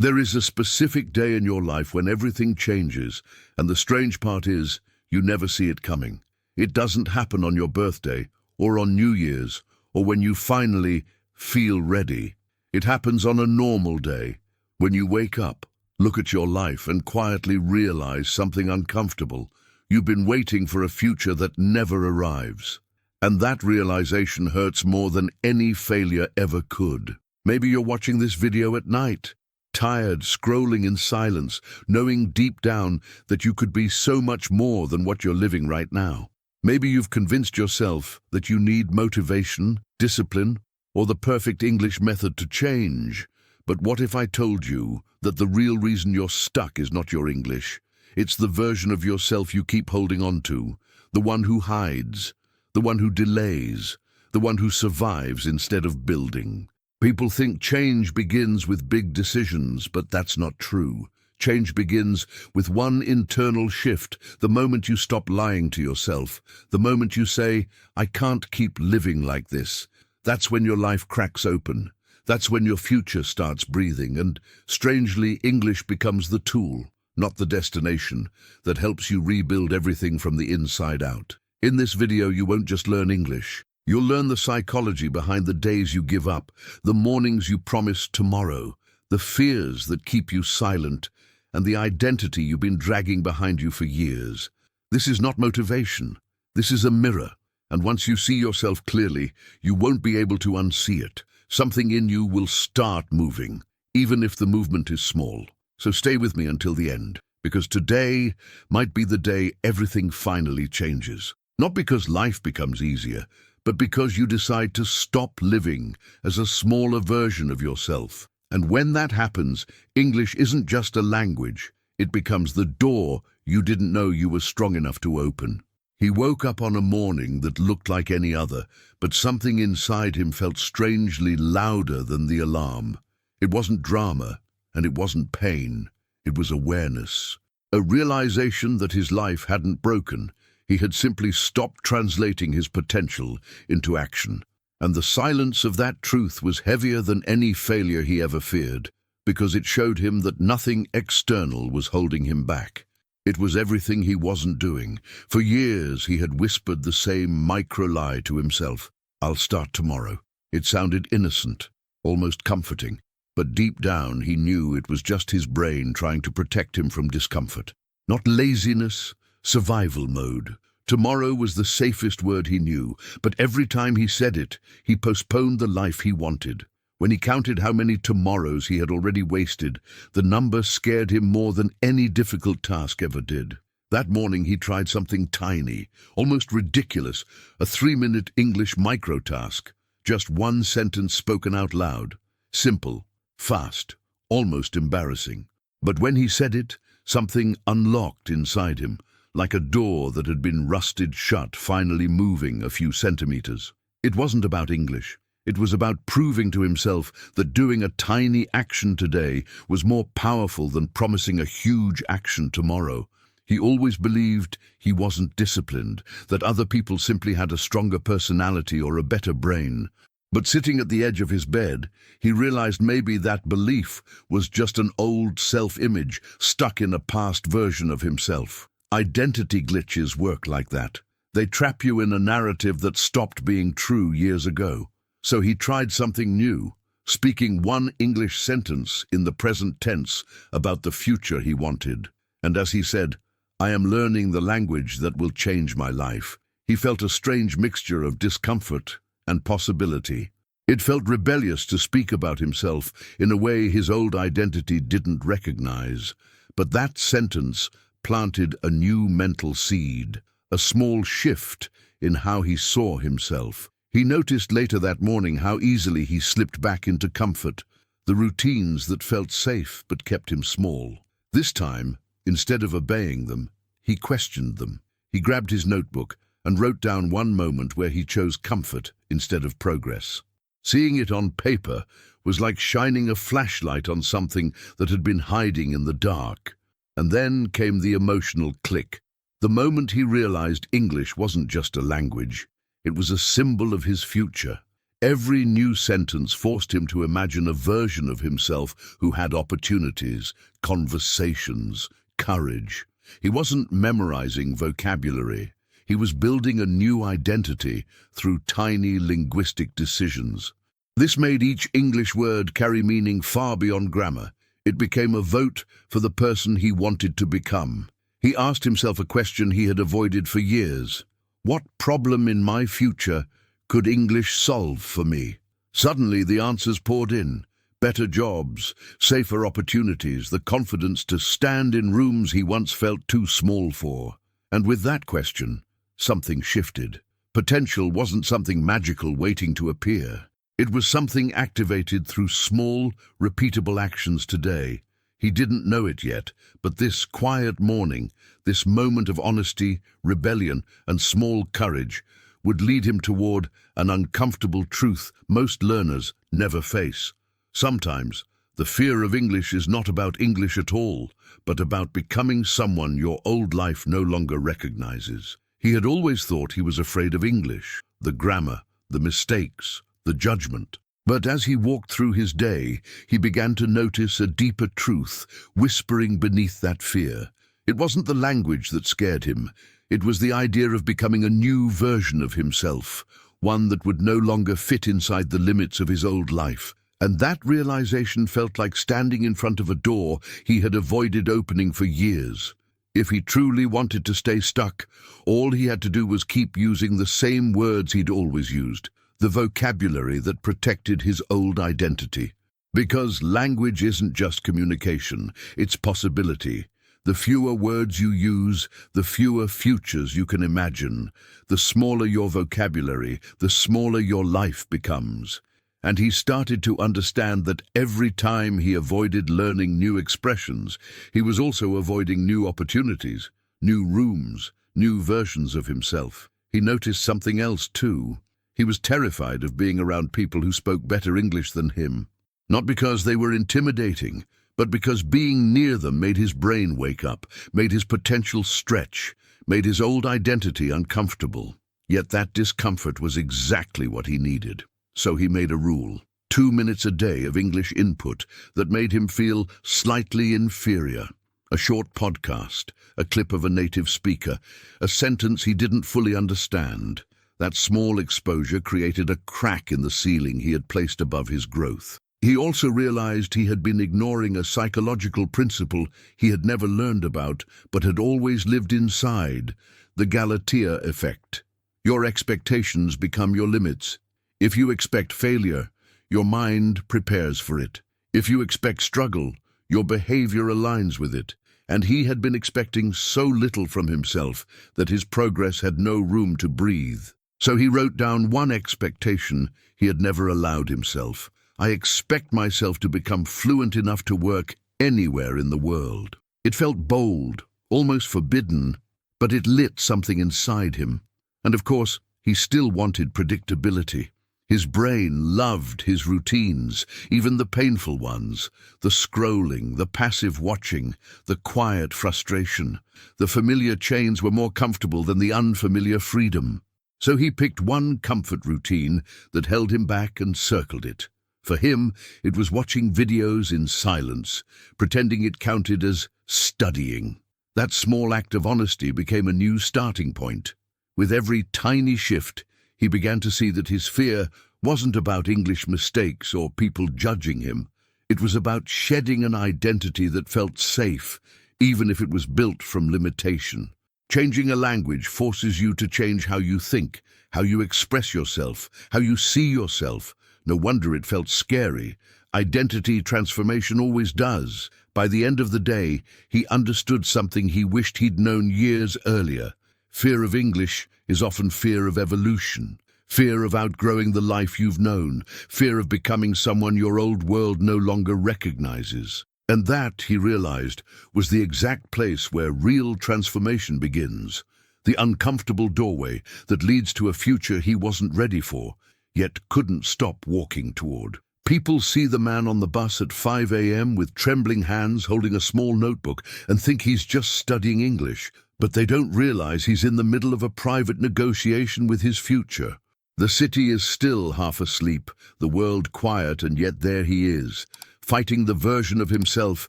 There is a specific day in your life when everything changes, and the strange part is, you never see it coming. It doesn't happen on your birthday, or on New Year's, or when you finally feel ready. It happens on a normal day, when you wake up, look at your life, and quietly realize something uncomfortable. You've been waiting for a future that never arrives. And that realization hurts more than any failure ever could. Maybe you're watching this video at night, tired, scrolling in silence, knowing deep down that you could be so much more than what you're living right now. Maybe you've convinced yourself that you need motivation, discipline, or the perfect English method to change. But what if I told you that the real reason you're stuck is not your English? It's the version of yourself you keep holding on to, the one who hides, the one who delays, the one who survives instead of building. People think change begins with big decisions, but that's not true. Change begins with one internal shift, the moment you stop lying to yourself, the moment you say, I can't keep living like this. That's when your life cracks open. That's when your future starts breathing, and strangely, English becomes the tool, not the destination, that helps you rebuild everything from the inside out. In this video, you won't just learn English. You'll learn the psychology behind the days you give up, the mornings you promise tomorrow, the fears that keep you silent, and the identity you've been dragging behind you for years. This is not motivation. This is a mirror, and once you see yourself clearly, you won't be able to unsee it. Something in you will start moving, even if the movement is small. So stay with me until the end, because today might be the day everything finally changes. Not because life becomes easier, but because you decide to stop living as a smaller version of yourself. And when that happens, English isn't just a language. It becomes the door you didn't know you were strong enough to open. He woke up on a morning that looked like any other, but something inside him felt strangely louder than the alarm. It wasn't drama, and it wasn't pain. It was awareness. A realization that his life hadn't broken. He had simply stopped translating his potential into action. And the silence of that truth was heavier than any failure he ever feared, because it showed him that nothing external was holding him back. It was everything he wasn't doing. For years he had whispered the same micro-lie to himself. I'll start tomorrow. It sounded innocent, almost comforting, but deep down he knew it was just his brain trying to protect him from discomfort. Not laziness, survival mode. Tomorrow was the safest word he knew, but every time he said it, he postponed the life he wanted. When he counted how many tomorrows he had already wasted, the number scared him more than any difficult task ever did. That morning he tried something tiny, almost ridiculous, a 3-minute English micro-task. Just one sentence spoken out loud. Simple, fast, almost embarrassing. But when he said it, something unlocked inside him, like a door that had been rusted shut finally moving a few centimeters. It wasn't about English. It was about proving to himself that doing a tiny action today was more powerful than promising a huge action tomorrow. He always believed he wasn't disciplined, that other people simply had a stronger personality or a better brain. But sitting at the edge of his bed, he realized maybe that belief was just an old self-image stuck in a past version of himself. Identity glitches work like that. They trap you in a narrative that stopped being true years ago. So he tried something new, speaking one English sentence in the present tense about the future he wanted. And as he said, I am learning the language that will change my life, he felt a strange mixture of discomfort and possibility. It felt rebellious to speak about himself in a way his old identity didn't recognize. But that sentence planted a new mental seed, a small shift in how he saw himself. He noticed later that morning how easily he slipped back into comfort, the routines that felt safe but kept him small. This time, instead of obeying them, he questioned them. He grabbed his notebook and wrote down one moment where he chose comfort instead of progress. Seeing it on paper was like shining a flashlight on something that had been hiding in the dark. And then came the emotional click. The moment he realized English wasn't just a language. It was a symbol of his future. Every new sentence forced him to imagine a version of himself who had opportunities, conversations, courage. He wasn't memorizing vocabulary. He was building a new identity through tiny linguistic decisions. This made each English word carry meaning far beyond grammar. It became a vote for the person he wanted to become. He asked himself a question he had avoided for years. What problem in my future could English solve for me? Suddenly the answers poured in. Better jobs, safer opportunities, the confidence to stand in rooms he once felt too small for. And with that question, something shifted. Potential wasn't something magical waiting to appear. It was something activated through small, repeatable actions today. He didn't know it yet, but this quiet morning, this moment of honesty, rebellion, and small courage would lead him toward an uncomfortable truth most learners never face. Sometimes, the fear of English is not about English at all, but about becoming someone your old life no longer recognizes. He had always thought he was afraid of English, the grammar, the mistakes, the judgment. But as he walked through his day, he began to notice a deeper truth whispering beneath that fear. It wasn't the language that scared him. It was the idea of becoming a new version of himself, one that would no longer fit inside the limits of his old life. And that realization felt like standing in front of a door he had avoided opening for years. If he truly wanted to stay stuck, all he had to do was keep using the same words he'd always used, the vocabulary that protected his old identity. Because language isn't just communication, it's possibility. The fewer words you use, the fewer futures you can imagine. The smaller your vocabulary, the smaller your life becomes. And he started to understand that every time he avoided learning new expressions, he was also avoiding new opportunities, new rooms, new versions of himself. He noticed something else too. He was terrified of being around people who spoke better English than him. Not because they were intimidating, but because being near them made his brain wake up, made his potential stretch, made his old identity uncomfortable. Yet that discomfort was exactly what he needed. So he made a rule, 2 minutes a day of English input that made him feel slightly inferior. A short podcast, a clip of a native speaker, a sentence he didn't fully understand. That small exposure created a crack in the ceiling he had placed above his growth. He also realized he had been ignoring a psychological principle he had never learned about, but had always lived inside, the Galatea effect. Your expectations become your limits. If you expect failure, your mind prepares for it. If you expect struggle, your behavior aligns with it. And he had been expecting so little from himself that his progress had no room to breathe. So he wrote down one expectation he had never allowed himself. I expect myself to become fluent enough to work anywhere in the world. It felt bold, almost forbidden, but it lit something inside him. And of course, he still wanted predictability. His brain loved his routines, even the painful ones, the scrolling, the passive watching, the quiet frustration. The familiar chains were more comfortable than the unfamiliar freedom. So he picked one comfort routine that held him back and circled it. For him, it was watching videos in silence, pretending it counted as studying. That small act of honesty became a new starting point. With every tiny shift, he began to see that his fear wasn't about English mistakes or people judging him. It was about shedding an identity that felt safe, even if it was built from limitation. Changing a language forces you to change how you think, how you express yourself, how you see yourself. No wonder it felt scary. Identity transformation always does. By the end of the day, he understood something he wished he'd known years earlier. Fear of English is often fear of evolution, fear of outgrowing the life you've known, fear of becoming someone your old world no longer recognizes. And that, he realized, was the exact place where real transformation begins. The uncomfortable doorway that leads to a future he wasn't ready for, yet couldn't stop walking toward. People see the man on the bus at 5 a.m. with trembling hands holding a small notebook and think he's just studying English, but they don't realize he's in the middle of a private negotiation with his future. The city is still half asleep, the world quiet, and yet there he is, fighting the version of himself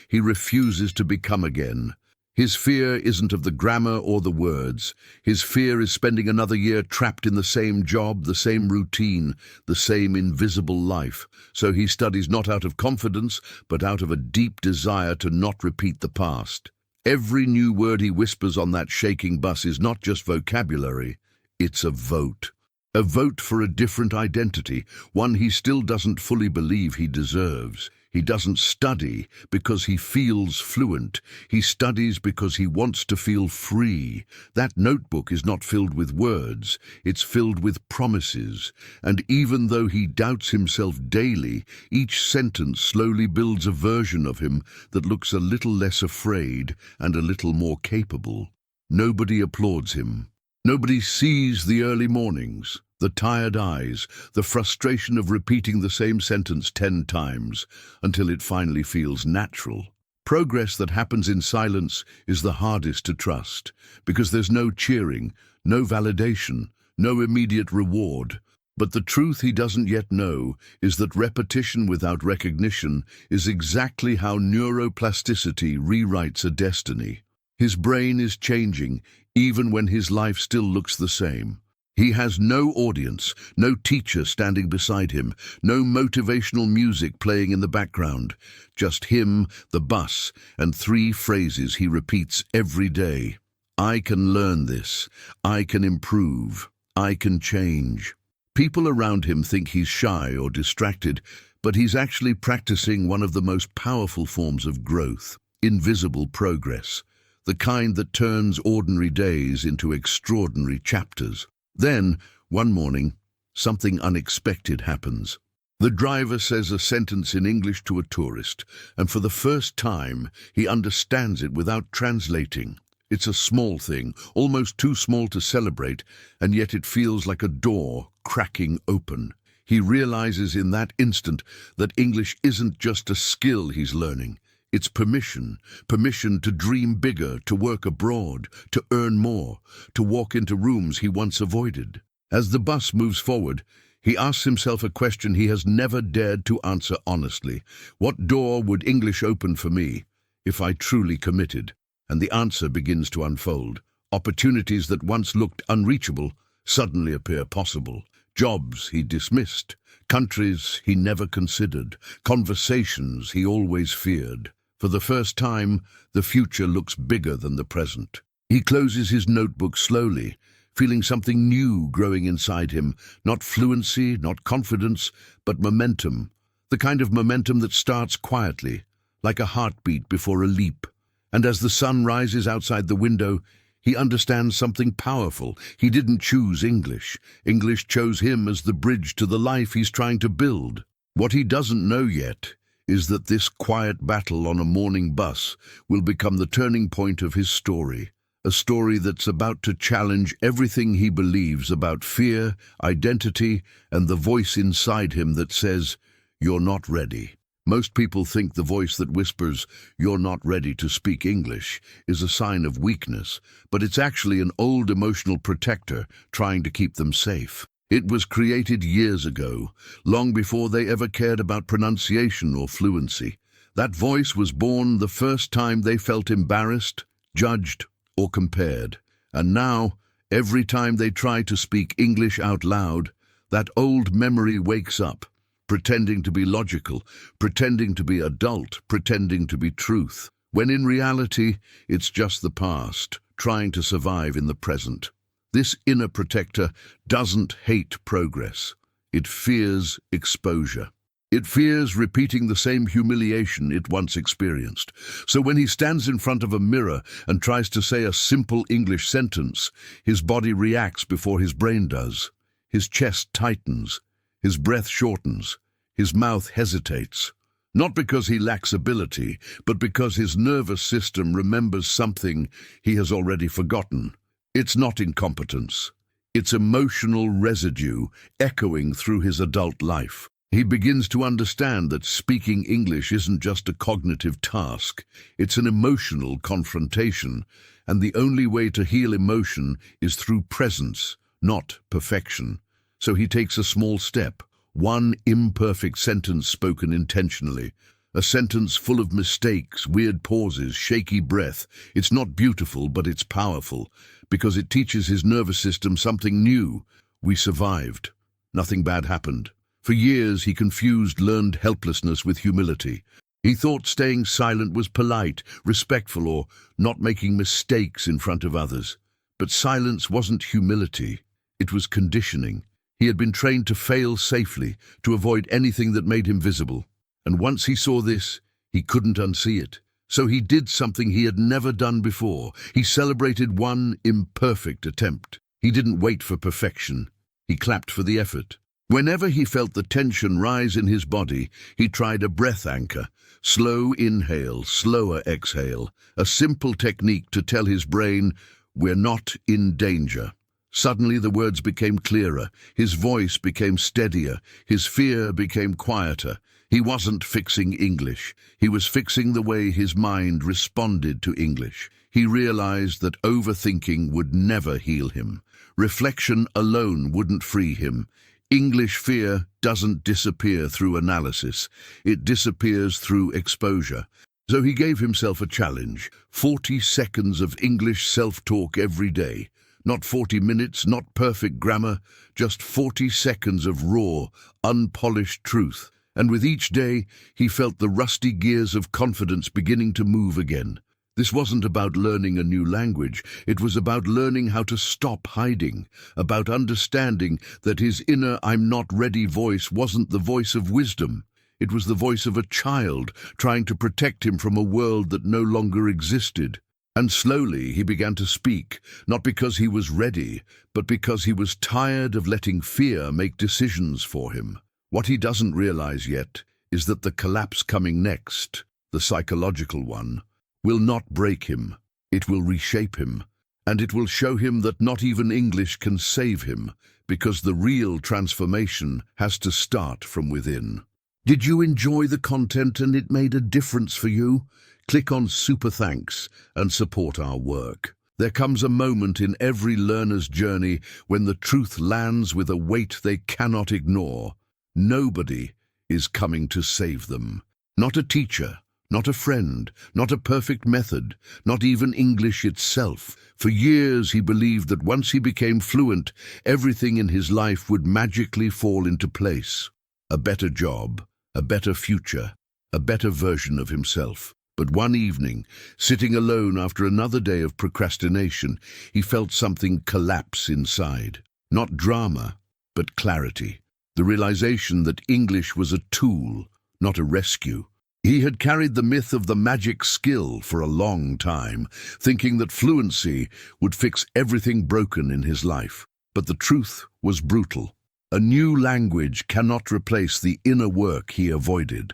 he refuses to become again. His fear isn't of the grammar or the words. His fear is spending another year trapped in the same job, the same routine, the same invisible life. So he studies not out of confidence, but out of a deep desire to not repeat the past. Every new word he whispers on that shaking bus is not just vocabulary, it's a vote. A vote for a different identity, one he still doesn't fully believe he deserves. He doesn't study because he feels fluent. He studies because he wants to feel free. That notebook is not filled with words, it's filled with promises. And even though he doubts himself daily, each sentence slowly builds a version of him that looks a little less afraid and a little more capable. Nobody applauds him. Nobody sees the early mornings, the tired eyes, the frustration of repeating the same sentence 10 times until it finally feels natural. Progress that happens in silence is the hardest to trust because there's no cheering, no validation, no immediate reward. But the truth he doesn't yet know is that repetition without recognition is exactly how neuroplasticity rewrites a destiny. His brain is changing even when his life still looks the same. He has no audience, no teacher standing beside him, no motivational music playing in the background. Just him, the bus, and 3 phrases he repeats every day. I can learn this. I can improve. I can change. People around him think he's shy or distracted, but he's actually practicing one of the most powerful forms of growth, invisible progress, the kind that turns ordinary days into extraordinary chapters. Then, one morning, something unexpected happens. The driver says a sentence in English to a tourist, and for the first time, he understands it without translating. It's a small thing, almost too small to celebrate, and yet it feels like a door cracking open. He realizes in that instant that English isn't just a skill he's learning. It's permission to dream bigger, to work abroad, to earn more, to walk into rooms he once avoided. As the bus moves forward, he asks himself a question he has never dared to answer honestly. What door would English open for me if I truly committed? And the answer begins to unfold. Opportunities that once looked unreachable suddenly appear possible. Jobs he dismissed, countries he never considered, conversations he always feared. For the first time, the future looks bigger than the present. He closes his notebook slowly, feeling something new growing inside him, not fluency, not confidence, but momentum, the kind of momentum that starts quietly, like a heartbeat before a leap. And as the sun rises outside the window, he understands something powerful. He didn't choose English. English chose him as the bridge to the life he's trying to build. What he doesn't know yet is that this quiet battle on a morning bus will become the turning point of his story, a story that's about to challenge everything he believes about fear, identity, and the voice inside him that says, "You're not ready." Most people think the voice that whispers, "You're not ready to speak English," is a sign of weakness, but it's actually an old emotional protector trying to keep them safe. It was created years ago, long before they ever cared about pronunciation or fluency. That voice was born the first time they felt embarrassed, judged, or compared. And now, every time they try to speak English out loud, that old memory wakes up, pretending to be logical, pretending to be adult, pretending to be truth, when in reality, it's just the past, trying to survive in the present. This inner protector doesn't hate progress. It fears exposure. It fears repeating the same humiliation it once experienced. So when he stands in front of a mirror and tries to say a simple English sentence, his body reacts before his brain does. His chest tightens. His breath shortens. His mouth hesitates. Not because he lacks ability, but because his nervous system remembers something he has already forgotten. It's not incompetence. It's emotional residue echoing through his adult life. He begins to understand that speaking English isn't just a cognitive task. It's an emotional confrontation, and the only way to heal emotion is through presence, not perfection. So he takes a small step, one imperfect sentence spoken intentionally, a sentence full of mistakes, weird pauses, shaky breath. It's not beautiful, but it's powerful, because it teaches his nervous system something new. We survived. Nothing bad happened. For years he confused learned helplessness with humility. He thought staying silent was polite, respectful, or not making mistakes in front of others. But silence wasn't humility. It was conditioning. He had been trained to fail safely, to avoid anything that made him visible. And once he saw this, he couldn't unsee it. So he did something he had never done before. He celebrated one imperfect attempt. He didn't wait for perfection. He clapped for the effort. Whenever he felt the tension rise in his body, he tried a breath anchor. Slow inhale, slower exhale. A simple technique to tell his brain, we're not in danger. Suddenly the words became clearer. His voice became steadier. His fear became quieter. He wasn't fixing English. He was fixing the way his mind responded to English. He realized that overthinking would never heal him. Reflection alone wouldn't free him. English fear doesn't disappear through analysis. It disappears through exposure. So he gave himself a challenge. 40 seconds of English self-talk every day. Not 40 minutes, not perfect grammar, just 40 seconds of raw, unpolished truth. And with each day, he felt the rusty gears of confidence beginning to move again. This wasn't about learning a new language. It was about learning how to stop hiding, about understanding that his inner "I'm not ready" voice wasn't the voice of wisdom. It was the voice of a child trying to protect him from a world that no longer existed. And slowly he began to speak, not because he was ready, but because he was tired of letting fear make decisions for him. What he doesn't realize yet is that the collapse coming next, the psychological one, will not break him. It will reshape him, and it will show him that not even English can save him, because the real transformation has to start from within. Did you enjoy the content and it made a difference for you? Click on Super Thanks and support our work. There comes a moment in every learner's journey when the truth lands with a weight they cannot ignore. Nobody is coming to save them. Not a teacher, not a friend, not a perfect method, not even English itself. For years he believed that once he became fluent, everything in his life would magically fall into place. A better job, a better future, a better version of himself. But one evening, sitting alone after another day of procrastination, he felt something collapse inside. Not drama, but clarity. The realization that English was a tool, not a rescue. He had carried the myth of the magic skill for a long time, thinking that fluency would fix everything broken in his life. But the truth was brutal. A new language cannot replace the inner work he avoided.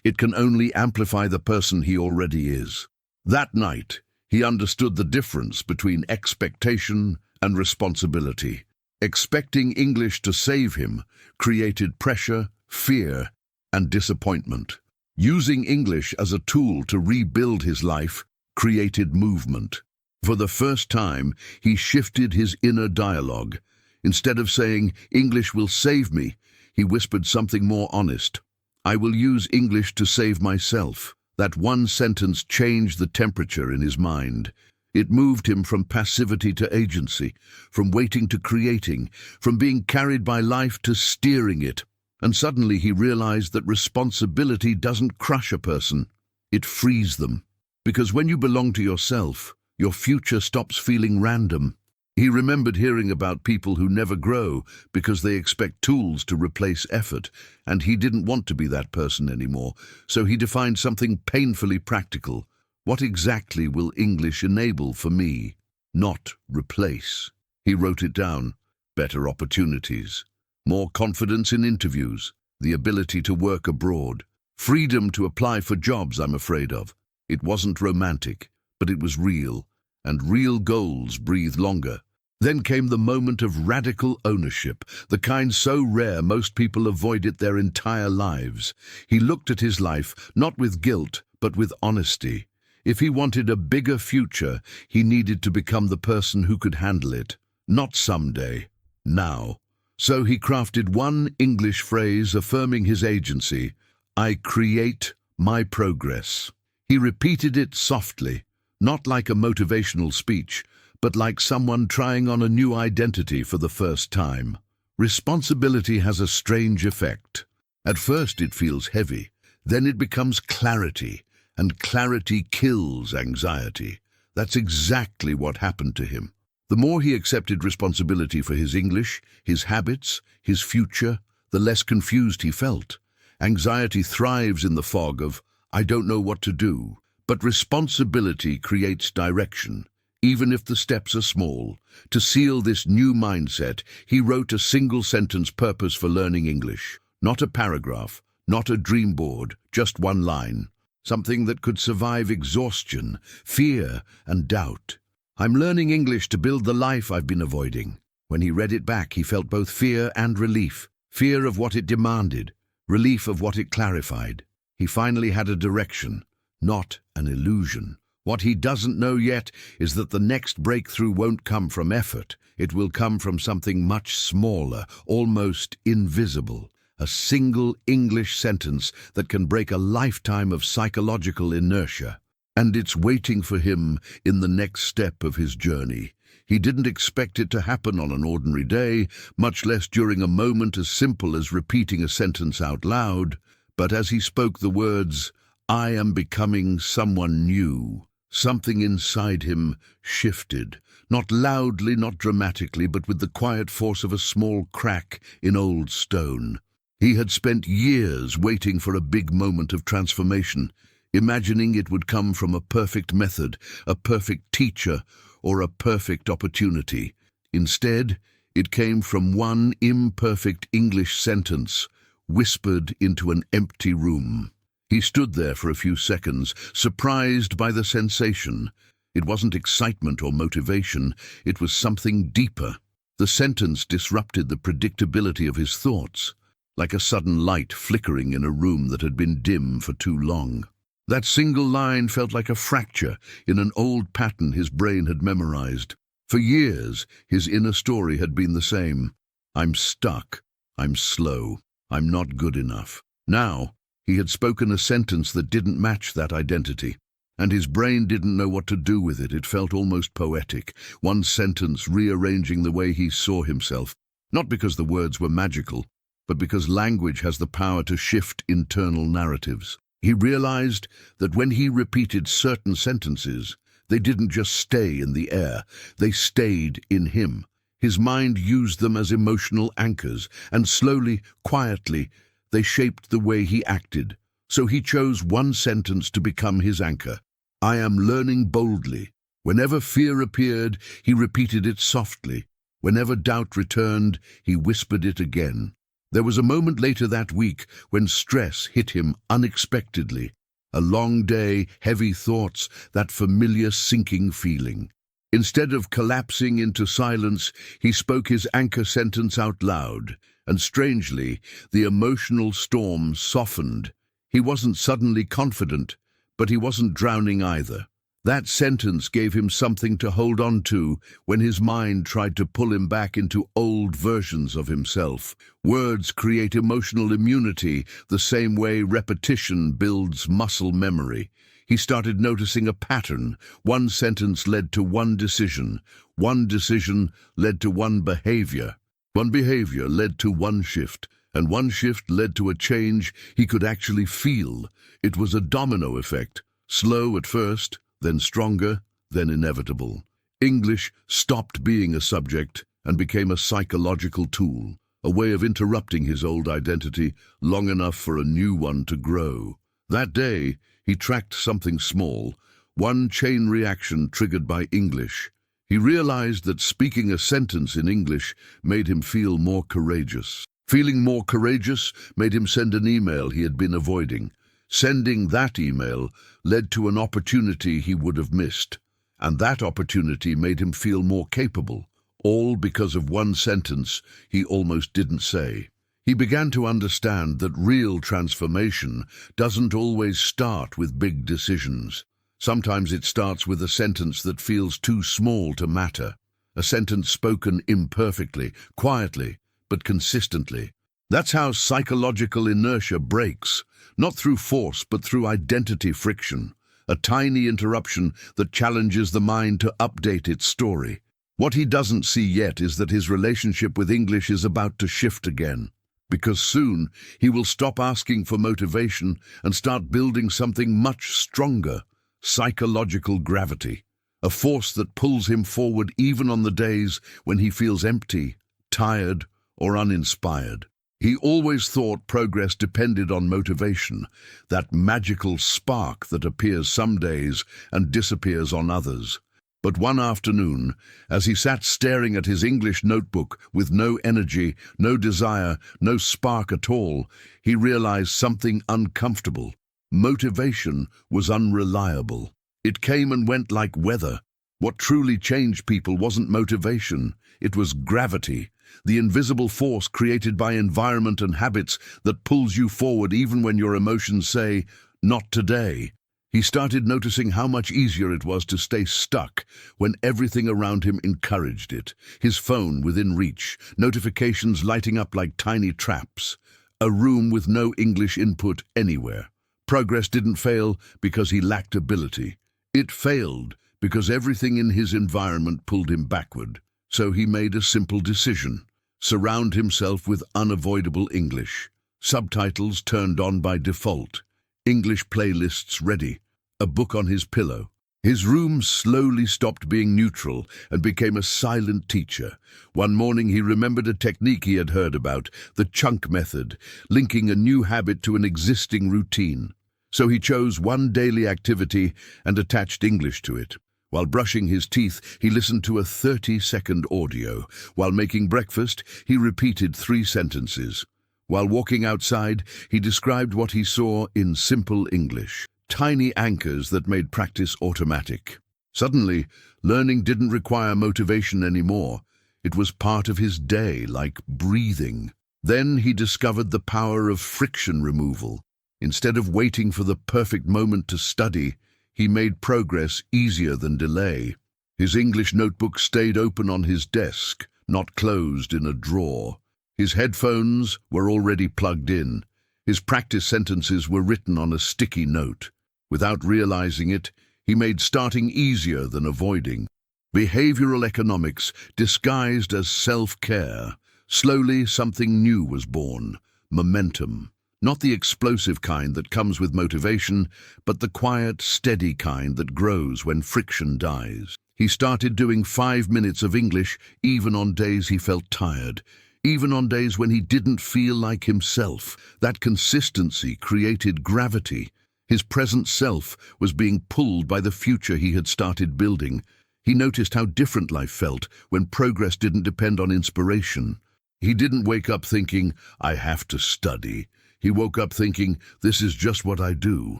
It can only amplify the person he already is. That night, he understood the difference between expectation and responsibility. Expecting English to save him created pressure, fear, and disappointment. Using English as a tool to rebuild his life created movement. For the first time, he shifted his inner dialogue. Instead of saying, "English will save me," he whispered something more honest. "I will use English to save myself." That one sentence changed the temperature in his mind. It moved him from passivity to agency, from waiting to creating, from being carried by life to steering it. And suddenly he realized that responsibility doesn't crush a person, it frees them. Because when you belong to yourself, your future stops feeling random. He remembered hearing about people who never grow because they expect tools to replace effort, and he didn't want to be that person anymore, so he defined something painfully practical. What exactly will English enable for me? Not replace. He wrote it down. Better opportunities. More confidence in interviews. The ability to work abroad. Freedom to apply for jobs I'm afraid of. It wasn't romantic, but it was real, and real goals breathe longer. Then came the moment of radical ownership, the kind so rare most people avoid it their entire lives. He looked at his life, not with guilt, but with honesty. If he wanted a bigger future, he needed to become the person who could handle it. Not someday, now. So he crafted one English phrase affirming his agency: "I create my progress." He repeated it softly, not like a motivational speech, but like someone trying on a new identity for the first time. Responsibility has a strange effect. At first it feels heavy, then it becomes clarity, and clarity kills anxiety. That's exactly what happened to him. The more he accepted responsibility for his English, his habits, his future, the less confused he felt. Anxiety thrives in the fog of, "I don't know what to do." But responsibility creates direction, even if the steps are small. To seal this new mindset, he wrote a single-sentence purpose for learning English. Not a paragraph, not a dream board, just one line. Something that could survive exhaustion, fear, and doubt. "I'm learning English to build the life I've been avoiding." When he read it back, he felt both fear and relief. Fear of what it demanded, relief of what it clarified. He finally had a direction, not an illusion. What he doesn't know yet is that the next breakthrough won't come from effort. It will come from something much smaller, almost invisible. A single English sentence that can break a lifetime of psychological inertia. And it's waiting for him in the next step of his journey. He didn't expect it to happen on an ordinary day, much less during a moment as simple as repeating a sentence out loud. But as he spoke the words, "I am becoming someone new," something inside him shifted. Not loudly, not dramatically, but with the quiet force of a small crack in old stone. He had spent years waiting for a big moment of transformation, imagining it would come from a perfect method, a perfect teacher, or a perfect opportunity. Instead, it came from one imperfect English sentence, whispered into an empty room. He stood there for a few seconds, surprised by the sensation. It wasn't excitement or motivation, it was something deeper. The sentence disrupted the predictability of his thoughts, like a sudden light flickering in a room that had been dim for too long. That single line felt like a fracture in an old pattern his brain had memorized. For years, his inner story had been the same. "I'm stuck. I'm slow. I'm not good enough." Now, he had spoken a sentence that didn't match that identity, and his brain didn't know what to do with it. It felt almost poetic, one sentence rearranging the way he saw himself, not because the words were magical, but because language has the power to shift internal narratives. He realized that when he repeated certain sentences, they didn't just stay in the air, they stayed in him. His mind used them as emotional anchors, and slowly, quietly, they shaped the way he acted. So he chose one sentence to become his anchor. "I am learning boldly." Whenever fear appeared, he repeated it softly. Whenever doubt returned, he whispered it again. There was a moment later that week when stress hit him unexpectedly. A long day, heavy thoughts, that familiar sinking feeling. Instead of collapsing into silence, he spoke his anchor sentence out loud, and strangely, the emotional storm softened. He wasn't suddenly confident, but he wasn't drowning either. That sentence gave him something to hold on to when his mind tried to pull him back into old versions of himself. Words create emotional immunity the same way repetition builds muscle memory. He started noticing a pattern. One sentence led to one decision led to one behavior led to one shift, and one shift led to a change he could actually feel. It was a domino effect, slow at first, then stronger, then inevitable. English stopped being a subject and became a psychological tool, a way of interrupting his old identity long enough for a new one to grow. That day, he tracked something small, one chain reaction triggered by English. He realized that speaking a sentence in English made him feel more courageous. Feeling more courageous made him send an email he had been avoiding. Sending that email led to an opportunity he would have missed, and that opportunity made him feel more capable, all because of one sentence he almost didn't say. He began to understand that real transformation doesn't always start with big decisions. Sometimes it starts with a sentence that feels too small to matter, a sentence spoken imperfectly, quietly, but consistently. That's how psychological inertia breaks, not through force but through identity friction, a tiny interruption that challenges the mind to update its story. What he doesn't see yet is that his relationship with English is about to shift again, because soon he will stop asking for motivation and start building something much stronger, psychological gravity, a force that pulls him forward even on the days when he feels empty, tired, or uninspired. He always thought progress depended on motivation, that magical spark that appears some days and disappears on others. But one afternoon, as he sat staring at his English notebook with no energy, no desire, no spark at all, he realized something uncomfortable. Motivation was unreliable. It came and went like weather. What truly changed people wasn't motivation, it was gravity, the invisible force created by environment and habits that pulls you forward even when your emotions say, "Not today." He started noticing how much easier it was to stay stuck when everything around him encouraged it. His phone within reach, notifications lighting up like tiny traps, a room with no English input anywhere. Progress didn't fail because he lacked ability. It failed because everything in his environment pulled him backward. So he made a simple decision: surround himself with unavoidable English. Subtitles turned on by default, English playlists ready, a book on his pillow. His room slowly stopped being neutral and became a silent teacher. One morning he remembered a technique he had heard about, the chunk method, linking a new habit to an existing routine. So he chose one daily activity and attached English to it. While brushing his teeth, he listened to a 30-second audio. While making breakfast, he repeated 3 sentences. While walking outside, he described what he saw in simple English, tiny anchors that made practice automatic. Suddenly, learning didn't require motivation anymore. It was part of his day, like breathing. Then he discovered the power of friction removal. Instead of waiting for the perfect moment to study, he made progress easier than delay. His English notebook stayed open on his desk, not closed in a drawer. His headphones were already plugged in. His practice sentences were written on a sticky note. Without realizing it, he made starting easier than avoiding. Behavioral economics disguised as self-care. Slowly, something new was born: momentum. Not the explosive kind that comes with motivation, but the quiet, steady kind that grows when friction dies. He started doing 5 minutes of English even on days he felt tired, even on days when he didn't feel like himself. That consistency created gravity. His present self was being pulled by the future he had started building. He noticed how different life felt when progress didn't depend on inspiration. He didn't wake up thinking, "I have to study." He woke up thinking, "This is just what I do."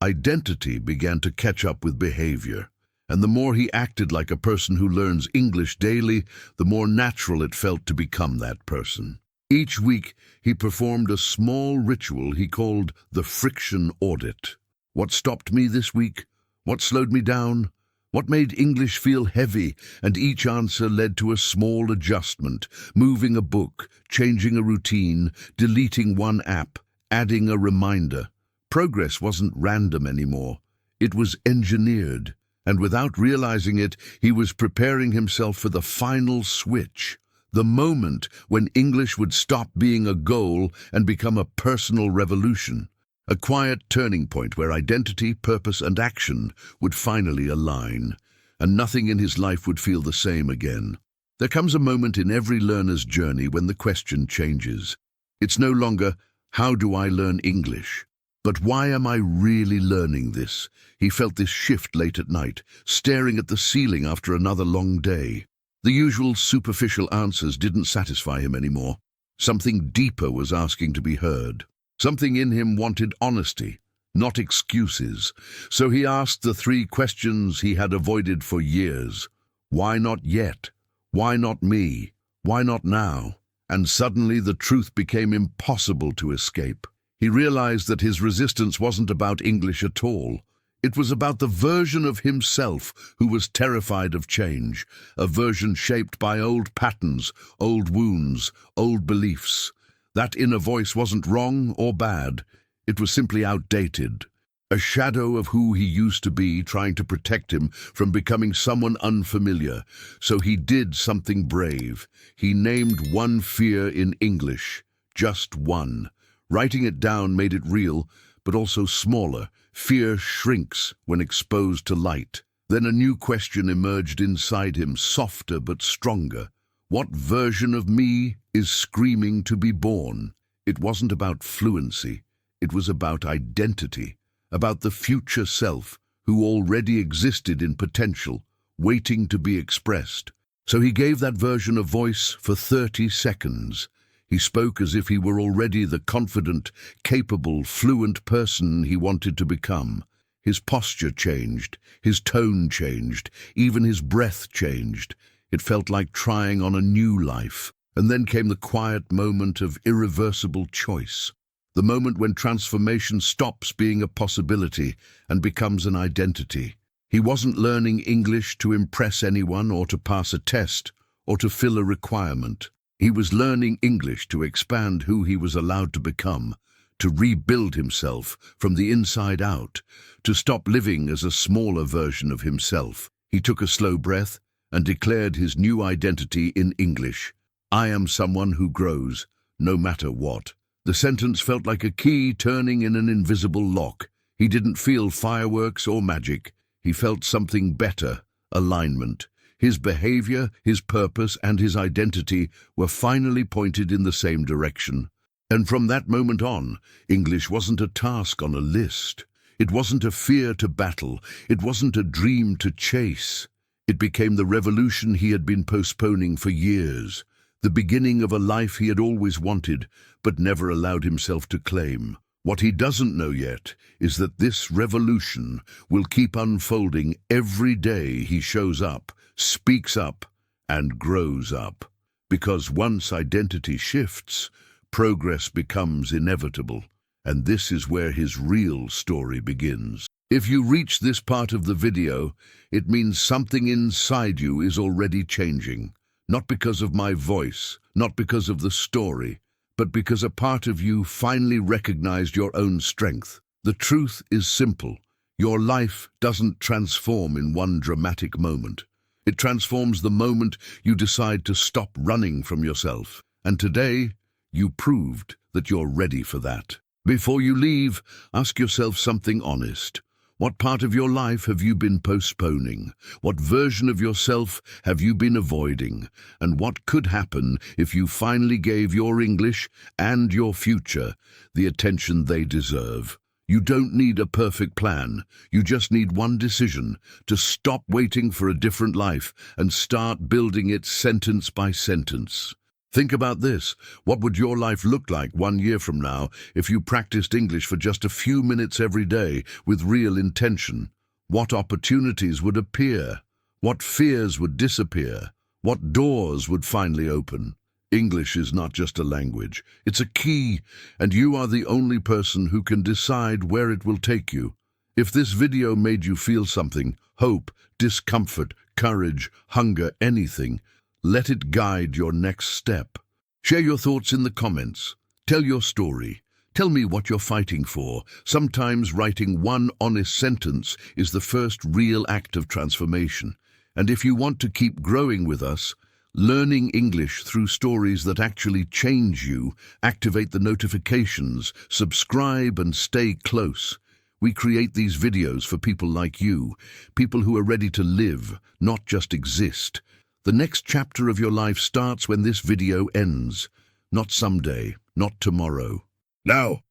Identity began to catch up with behavior, and the more he acted like a person who learns English daily, the more natural it felt to become that person. Each week, he performed a small ritual he called the friction audit. What stopped me this week? What slowed me down? What made English feel heavy? And each answer led to a small adjustment: moving a book, changing a routine, deleting one app, adding a reminder. Progress wasn't random anymore. It was engineered, and without realizing it, he was preparing himself for the final switch, the moment when English would stop being a goal and become a personal revolution, a quiet turning point where identity, purpose, and action would finally align, and nothing in his life would feel the same again. There comes a moment in every learner's journey when the question changes. It's no longer, "How do I learn English?" but "Why am I really learning this?" He felt this shift late at night, staring at the ceiling after another long day. The usual superficial answers didn't satisfy him anymore. Something deeper was asking to be heard. Something in him wanted honesty, not excuses. So he asked the 3 questions he had avoided for years. Why not yet? Why not me? Why not now? And suddenly the truth became impossible to escape. He realized that his resistance wasn't about English at all. It was about the version of himself who was terrified of change, a version shaped by old patterns, old wounds, old beliefs. That inner voice wasn't wrong or bad, it was simply outdated. A shadow of who he used to be, trying to protect him from becoming someone unfamiliar. So he did something brave. He named one fear in English, just one. Writing it down made it real, but also smaller. Fear shrinks when exposed to light. Then a new question emerged inside him, softer but stronger. What version of me is screaming to be born? It wasn't about fluency. It was about identity, about the future self who already existed in potential, waiting to be expressed. So he gave that version a voice for 30 seconds. He spoke as if he were already the confident, capable, fluent person he wanted to become. His posture changed, his tone changed, even his breath changed. It felt like trying on a new life. And then came the quiet moment of irreversible choice. The moment when transformation stops being a possibility and becomes an identity. He wasn't learning English to impress anyone or to pass a test or to fill a requirement. He was learning English to expand who he was allowed to become, to rebuild himself from the inside out, to stop living as a smaller version of himself. He took a slow breath and declared his new identity in English. I am someone who grows, no matter what. The sentence felt like a key turning in an invisible lock. He didn't feel fireworks or magic. He felt something better, alignment. His behavior, his purpose, and his identity were finally pointed in the same direction. And from that moment on, English wasn't a task on a list. It wasn't a fear to battle. It wasn't a dream to chase. It became the revolution he had been postponing for years, the beginning of a life he had always wanted, but never allowed himself to claim. What he doesn't know yet is that this revolution will keep unfolding every day he shows up, speaks up, and grows up. Because once identity shifts, progress becomes inevitable, and this is where his real story begins. If you reach this part of the video, it means something inside you is already changing. Not because of my voice, not because of the story, but because a part of you finally recognized your own strength. The truth is simple. Your life doesn't transform in one dramatic moment. It transforms the moment you decide to stop running from yourself. And today, you proved that you're ready for that. Before you leave, ask yourself something honest. What part of your life have you been postponing? What version of yourself have you been avoiding? And what could happen if you finally gave your English and your future the attention they deserve? You don't need a perfect plan. You just need one decision: to stop waiting for a different life and start building it sentence by sentence. Think about this. What would your life look like 1 year from now if you practiced English for just a few minutes every day with real intention? What opportunities would appear? What fears would disappear? What doors would finally open? English is not just a language. It's a key, and you are the only person who can decide where it will take you. If this video made you feel something, hope, discomfort, courage, hunger, anything, let it guide your next step. Share your thoughts in the comments. Tell your story. Tell me what you're fighting for. Sometimes writing one honest sentence is the first real act of transformation. And if you want to keep growing with us, learning English through stories that actually change you, activate the notifications, subscribe and stay close. We create these videos for people like you, people who are ready to live, not just exist. The next chapter of your life starts when this video ends, not someday, not tomorrow. Now,